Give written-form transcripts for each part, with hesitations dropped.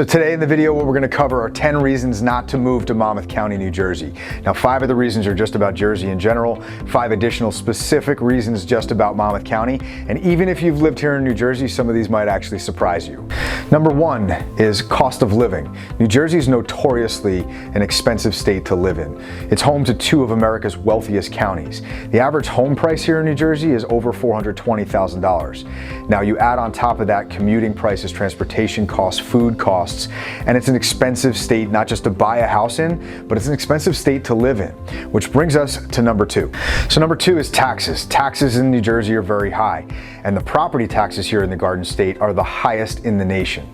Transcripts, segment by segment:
So today in the video, what we're going to cover are 10 reasons not to move to Monmouth County, New Jersey. Now, 5 of the reasons are just about Jersey in general, 5 additional specific reasons just about Monmouth County, and even if you've lived here in New Jersey, some of these might actually surprise you. Number 1 is cost of living. New Jersey is notoriously an expensive state to live in. It's home to 2 of America's wealthiest counties. The average home price here in New Jersey is over $420,000. Now, you add on top of that commuting prices, transportation costs, food costs, and it's an expensive state not just to buy a house in, but it's an expensive state to live in, which brings us to number 2. So number 2 is taxes. Taxes in New Jersey are very high, and the property taxes here in the Garden State are the highest in the nation.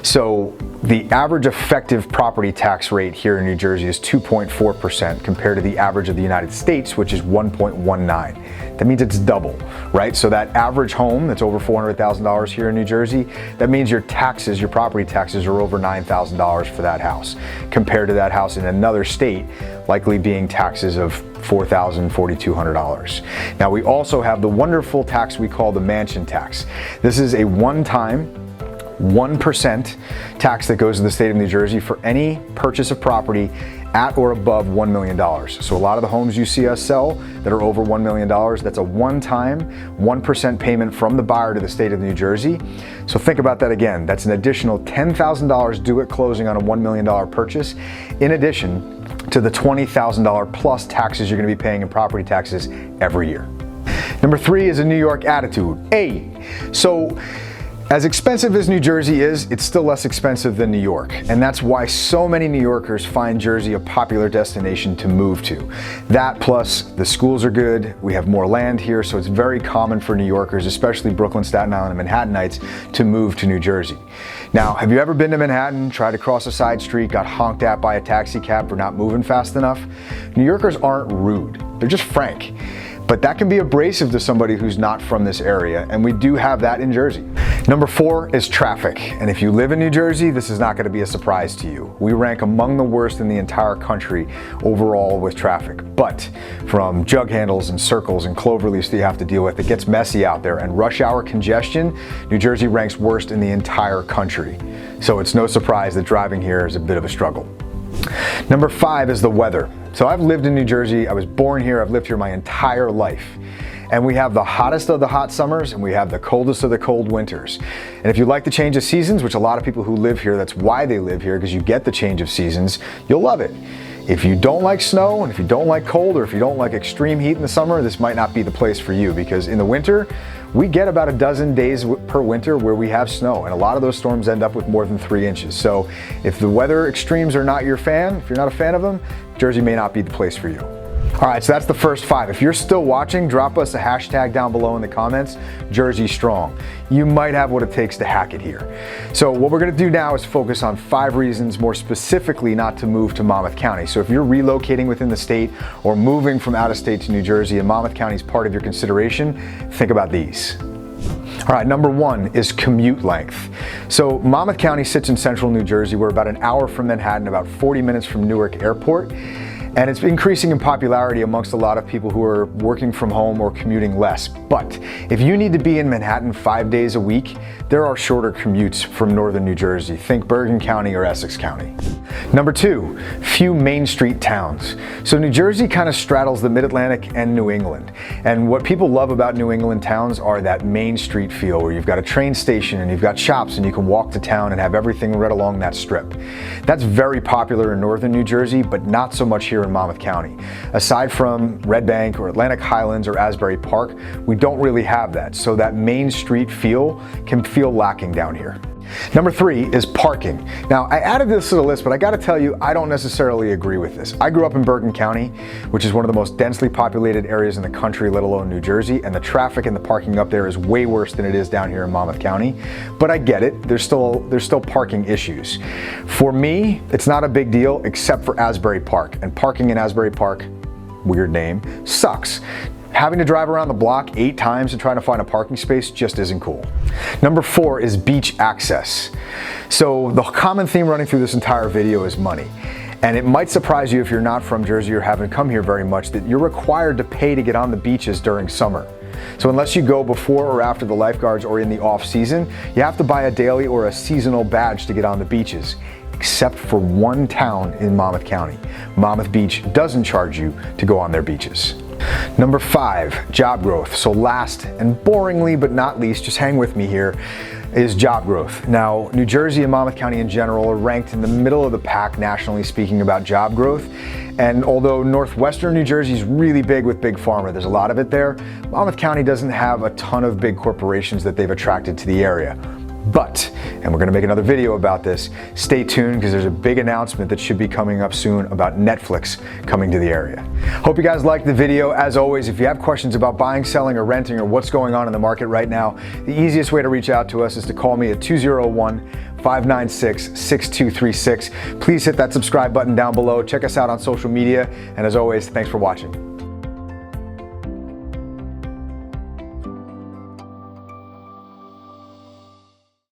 So the average effective property tax rate here in New Jersey is 2.4% compared to the average of the United States, which is 1.19. That means it's double, right? So that average home that's over $400,000 here in New Jersey, that means your taxes, your property taxes are over $9,000 for that house, compared to that house in another state, likely being taxes of $4,000, $4,200. Now, we also have the wonderful tax we call the mansion tax. This is a one-time 1% tax that goes to the state of New Jersey for any purchase of property at or above $1 million. So a lot of the homes you see us sell that are over $1 million, that's a one-time 1% payment from the buyer to the state of New Jersey. So think about that again. That's an additional $10,000 due at closing on a $1 million purchase, in addition to the $20,000 plus taxes you're going to be paying in property taxes every year. Number 3 is a New York attitude. So as expensive as New Jersey is, it's still less expensive than New York. And that's why so many New Yorkers find Jersey a popular destination to move to. That plus the schools are good, we have more land here, so it's very common for New Yorkers, especially Brooklyn, Staten Island, and Manhattanites, to move to New Jersey. Now, have you ever been to Manhattan, tried to cross a side street, got honked at by a taxi cab for not moving fast enough? New Yorkers aren't rude, they're just frank. But that can be abrasive to somebody who's not from this area, and we do have that in Jersey. Number 4 is traffic, and if you live in New Jersey, this is not going to be a surprise to you. We rank among the worst in the entire country overall with traffic, but from jug handles and circles and cloverleafs that you have to deal with, it gets messy out there, and rush hour congestion, New Jersey ranks worst in the entire country. So it's no surprise that driving here is a bit of a struggle. Number 5 is the weather. So I've lived in New Jersey, I was born here, I've lived here my entire life. And we have the hottest of the hot summers and we have the coldest of the cold winters. And if you like the change of seasons, which a lot of people who live here, that's why they live here, because you get the change of seasons, you'll love it. If you don't like snow, and if you don't like cold, or if you don't like extreme heat in the summer, this might not be the place for you, because in the winter, we get about a dozen days per winter where we have snow, and a lot of those storms end up with more than 3 inches. So if the weather extremes are not your fan, if you're not a fan of them, Jersey may not be the place for you. All right, so that's the first 5. If you're still watching, drop us a hashtag down below in the comments, Jersey Strong. You might have what it takes to hack it here. So what we're gonna do now is focus on 5 reasons more specifically not to move to Monmouth County. So if you're relocating within the state or moving from out of state to New Jersey and Monmouth County is part of your consideration, think about these. All right, number 1 is commute length. So Monmouth County sits in central New Jersey. We're about an hour from Manhattan, about 40 minutes from Newark Airport. And it's increasing in popularity amongst a lot of people who are working from home or commuting less. But if you need to be in Manhattan 5 days a week, there are shorter commutes from northern New Jersey. Think Bergen County or Essex County. Number 2, few main street towns. So New Jersey kind of straddles the Mid-Atlantic and New England. And what people love about New England towns are that main street feel where you've got a train station and you've got shops and you can walk to town and have everything right along that strip. That's very popular in northern New Jersey, but not so much here in Monmouth County. Aside from Red Bank or Atlantic Highlands or Asbury Park, we don't really have that. So that main street feel can feel lacking down here. Number 3 is parking. Now, I added this to the list, but I gotta tell you, I don't necessarily agree with this. I grew up in Bergen County, which is one of the most densely populated areas in the country, let alone New Jersey, and the traffic and the parking up there is way worse than it is down here in Monmouth County. But I get it, there's still parking issues. For me, it's not a big deal except for Asbury Park, and parking in Asbury Park, weird name, sucks. Having to drive around the block 8 times to try to find a parking space just isn't cool. Number 4 is beach access. So the common theme running through this entire video is money. And it might surprise you if you're not from Jersey or haven't come here very much that you're required to pay to get on the beaches during summer. So unless you go before or after the lifeguards or in the off season, you have to buy a daily or a seasonal badge to get on the beaches, except for one town in Monmouth County. Monmouth Beach doesn't charge you to go on their beaches. Number 5, job growth. So last and boringly but not least, just hang with me here, is job growth. Now, New Jersey and Monmouth County in general are ranked in the middle of the pack nationally speaking about job growth. And although northwestern New Jersey is really big with big pharma, there's a lot of it there, Monmouth County doesn't have a ton of big corporations that they've attracted to the area. But, and we're going to make another video about this, stay tuned because there's a big announcement that should be coming up soon about Netflix coming to the area. Hope you guys liked the video. As always, if you have questions about buying, selling, or renting, or what's going on in the market right now, the easiest way to reach out to us is to call me at 201-596-6236. Please hit that subscribe button down below. Check us out on social media. And as always, thanks for watching.